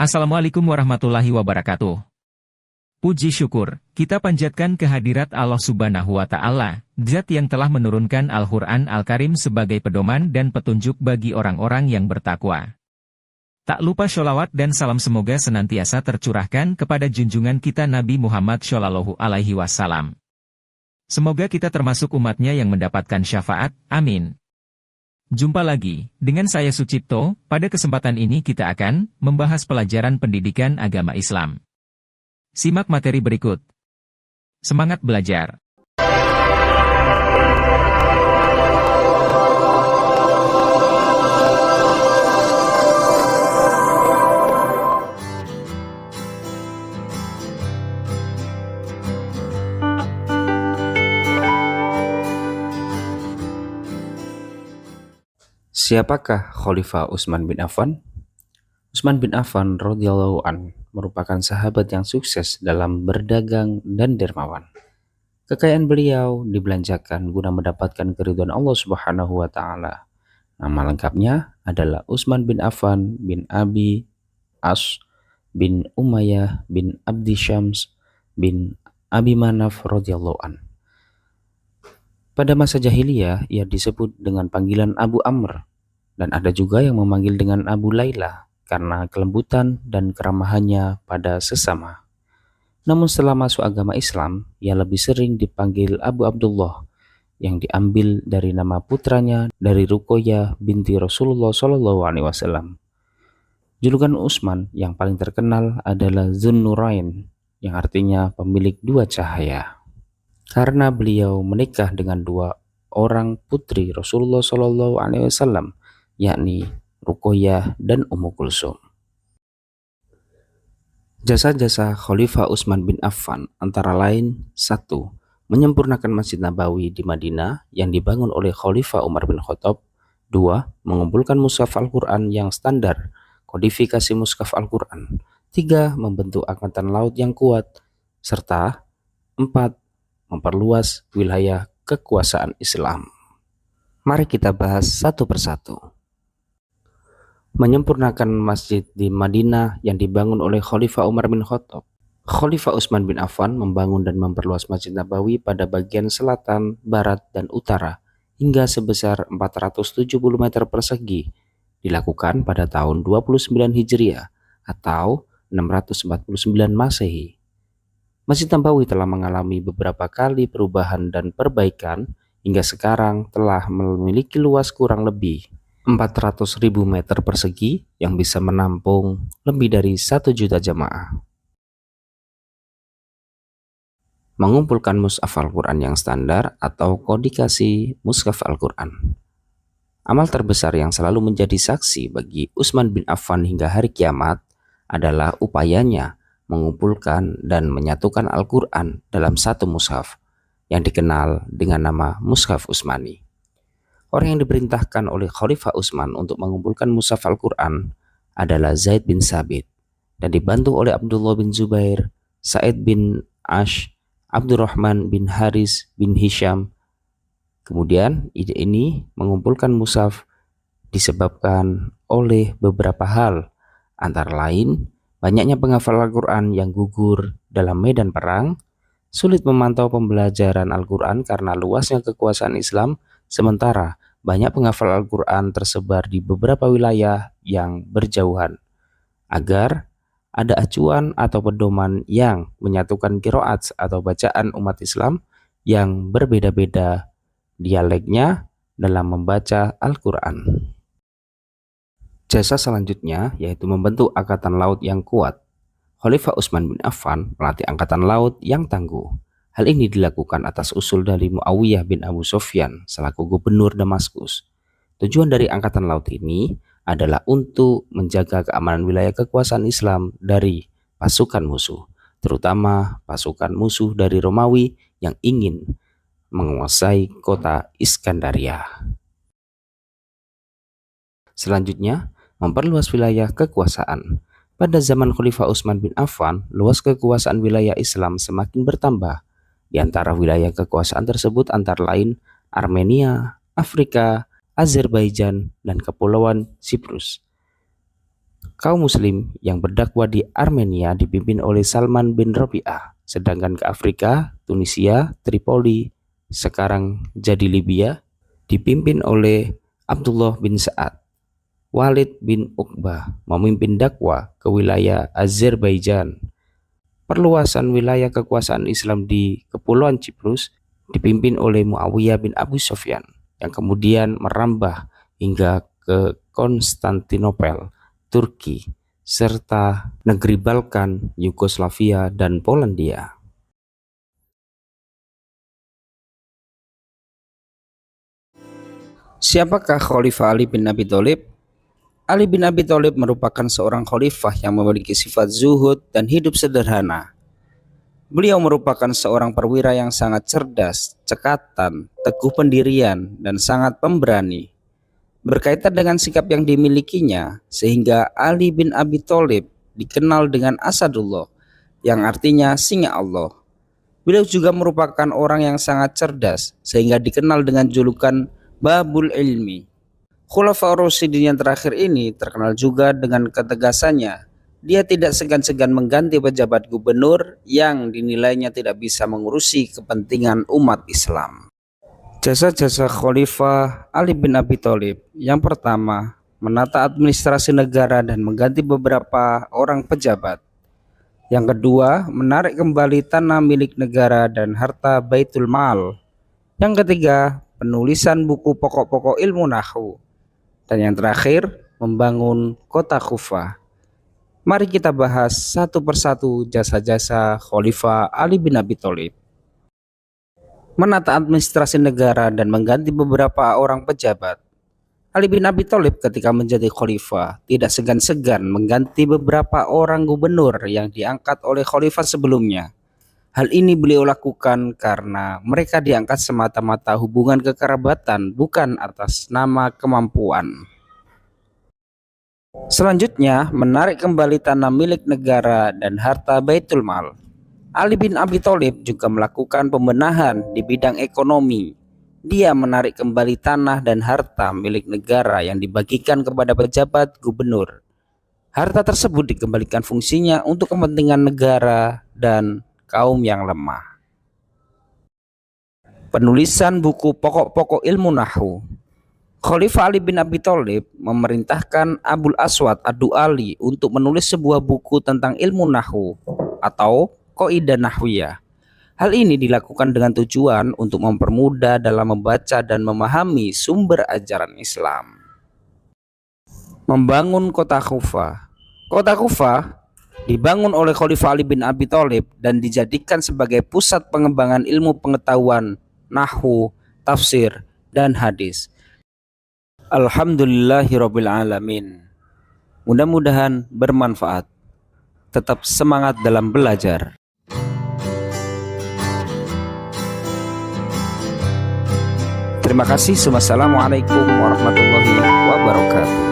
Assalamualaikum warahmatullahi wabarakatuh. Puji syukur, kita panjatkan kehadirat Allah Subhanahu wa Ta'ala, Zat yang telah menurunkan Al-Quran Al-Karim sebagai pedoman dan petunjuk bagi orang-orang yang bertakwa. Tak lupa sholawat dan salam semoga senantiasa tercurahkan kepada junjungan kita Nabi Muhammad Shallallahu Alaihi Wasallam. Semoga kita termasuk umatnya yang mendapatkan syafaat, amin. Jumpa lagi, dengan saya Sucipto. Pada kesempatan ini kita akan membahas pelajaran pendidikan agama Islam. Simak materi berikut. Semangat belajar. Siapakah Khalifah Utsman bin Affan? Utsman bin Affan radhiyallahu an merupakan sahabat yang sukses dalam berdagang dan dermawan. Kekayaan beliau dibelanjakan guna mendapatkan keridhaan Allah Subhanahu wa Ta'ala. Nama lengkapnya adalah Utsman bin Affan bin Abi As bin Umayyah bin Abdi Syams bin Abi Manaf radhiyallahu an. Pada masa jahiliyah ia disebut dengan panggilan Abu Amr, dan ada juga yang memanggil dengan Abu Laila karena kelembutan dan keramahannya pada sesama. Namun setelah masuk agama Islam, ia lebih sering dipanggil Abu Abdullah, yang diambil dari nama putranya dari Ruqayyah binti Rasulullah SAW. Julukan Utsman yang paling terkenal adalah Dzunnurain, yang artinya pemilik dua cahaya, karena beliau menikah dengan dua orang putri Rasulullah SAW, yakni Ruqayyah dan Ummu Kulsum. Jasa-jasa Khalifah Utsman bin Affan antara lain: 1. Menyempurnakan Masjid Nabawi di Madinah yang dibangun oleh Khalifah Umar bin Khattab. 2. Mengumpulkan mushaf Al-Quran yang standar, kodifikasi mushaf Al-Quran. 3. Membentuk angkatan laut yang kuat. Serta 4. Memperluas wilayah kekuasaan Islam. Mari kita bahas satu persatu. Menyempurnakan masjid di Madinah yang dibangun oleh Khalifah Umar bin Khattab. Khalifah Utsman bin Affan membangun dan memperluas Masjid Nabawi pada bagian selatan, barat, dan utara hingga sebesar 470 meter persegi, dilakukan pada tahun 29 Hijriah atau 649 Masehi. Masjid Nabawi telah mengalami beberapa kali perubahan dan perbaikan hingga sekarang telah memiliki luas kurang lebih 400.000 meter persegi yang bisa menampung lebih dari 1 juta jemaah. Mengumpulkan mushaf Al-Quran yang standar atau kodifikasi mushaf Al-Quran. Amal terbesar yang selalu menjadi saksi bagi Utsman bin Affan hingga hari kiamat adalah upayanya mengumpulkan dan menyatukan Al-Quran dalam satu mushaf yang dikenal dengan nama Mushaf Utsmani. Orang yang diperintahkan oleh Khalifah Utsman untuk mengumpulkan mushaf Al-Quran adalah Zaid bin Sabit, dan dibantu oleh Abdullah bin Zubair, Sa'id bin Ash, Abdurrahman bin Haris bin Hisham. Kemudian ide ini mengumpulkan mushaf disebabkan oleh beberapa hal, antara lain banyaknya penghafal Al-Quran yang gugur dalam medan perang, sulit memantau pembelajaran Al-Quran karena luasnya kekuasaan Islam, sementara banyak penghafal Al-Quran tersebar di beberapa wilayah yang berjauhan. Agar ada acuan atau pedoman yang menyatukan qiraat atau bacaan umat Islam yang berbeda-beda dialeknya dalam membaca Al-Quran. Jasa selanjutnya yaitu membentuk angkatan laut yang kuat. Khalifah Utsman bin Affan melatih angkatan laut yang tangguh. Hal ini dilakukan atas usul dari Muawiyah bin Abu Sufyan selaku gubernur Damaskus. Tujuan dari angkatan laut ini adalah untuk menjaga keamanan wilayah kekuasaan Islam dari pasukan musuh, terutama pasukan musuh dari Romawi yang ingin menguasai kota Iskandaria. Selanjutnya, memperluas wilayah kekuasaan. Pada zaman Khalifah Utsman bin Affan, luas kekuasaan wilayah Islam semakin bertambah. Di antara wilayah kekuasaan tersebut antara lain Armenia, Afrika, Azerbaijan, dan Kepulauan Siprus. Kaum muslim yang berdakwah di Armenia dipimpin oleh Salman bin Rabi'ah, sedangkan ke Afrika, Tunisia, Tripoli, sekarang jadi Libya, dipimpin oleh Abdullah bin Sa'ad. Walid bin Uqbah memimpin dakwah ke wilayah Azerbaijan. Perluasan wilayah kekuasaan Islam di Kepulauan Cyprus dipimpin oleh Muawiyah bin Abu Sufyan, yang kemudian merambah hingga ke Konstantinopel, Turki, serta negeri Balkan, Yugoslavia, dan Polandia. Siapakah Khalifah Ali bin Abi Thalib? Ali bin Abi Thalib merupakan seorang khalifah yang memiliki sifat zuhud dan hidup sederhana. Beliau merupakan seorang perwira yang sangat cerdas, cekatan, teguh pendirian, dan sangat pemberani. Berkaitan dengan sikap yang dimilikinya, sehingga Ali bin Abi Thalib dikenal dengan Asadullah, yang artinya singa Allah. Beliau juga merupakan orang yang sangat cerdas, sehingga dikenal dengan julukan Babul Ilmi. Khulafaur Rasyidin yang terakhir ini terkenal juga dengan ketegasannya. Dia tidak segan-segan mengganti pejabat gubernur yang dinilainya tidak bisa mengurusi kepentingan umat Islam. Jasa-jasa Khalifah Ali bin Abi Thalib: yang pertama, menata administrasi negara dan mengganti beberapa orang pejabat. Yang kedua, menarik kembali tanah milik negara dan harta Baitul Mal. Yang ketiga, penulisan buku pokok-pokok ilmu nahwu. Dan yang terakhir, membangun kota Kufah. Mari kita bahas satu persatu jasa-jasa Khalifah Ali bin Abi Thalib. Menata administrasi negara dan mengganti beberapa orang pejabat. Ali bin Abi Thalib ketika menjadi khalifah tidak segan-segan mengganti beberapa orang gubernur yang diangkat oleh khalifah sebelumnya. Hal ini beliau lakukan karena mereka diangkat semata-mata hubungan kekerabatan, bukan atas nama kemampuan. Selanjutnya, menarik kembali tanah milik negara dan harta Baitul Mal. Ali bin Abi Thalib juga melakukan pembenahan di bidang ekonomi. Dia menarik kembali tanah dan harta milik negara yang dibagikan kepada pejabat gubernur. Harta tersebut dikembalikan fungsinya untuk kepentingan negara dan kaum yang lemah. Penulisan buku pokok-pokok ilmu nahwu. Khalifah Ali bin Abi Thalib memerintahkan Abul Aswad Ad-Du'ali untuk menulis sebuah buku tentang ilmu nahwu atau Qaidah Nahwiyah. Hal ini dilakukan dengan tujuan untuk mempermudah dalam membaca dan memahami sumber ajaran Islam. Membangun kota Kufah. Kota Kufah dibangun oleh Khalifah Ali bin Abi Thalib dan dijadikan sebagai pusat pengembangan ilmu pengetahuan, nahwu, tafsir, dan hadis. Alhamdulillahirabbil alamin. Mudah-mudahan bermanfaat. Tetap semangat dalam belajar. Terima kasih. Wassalamualaikum warahmatullahi wabarakatuh.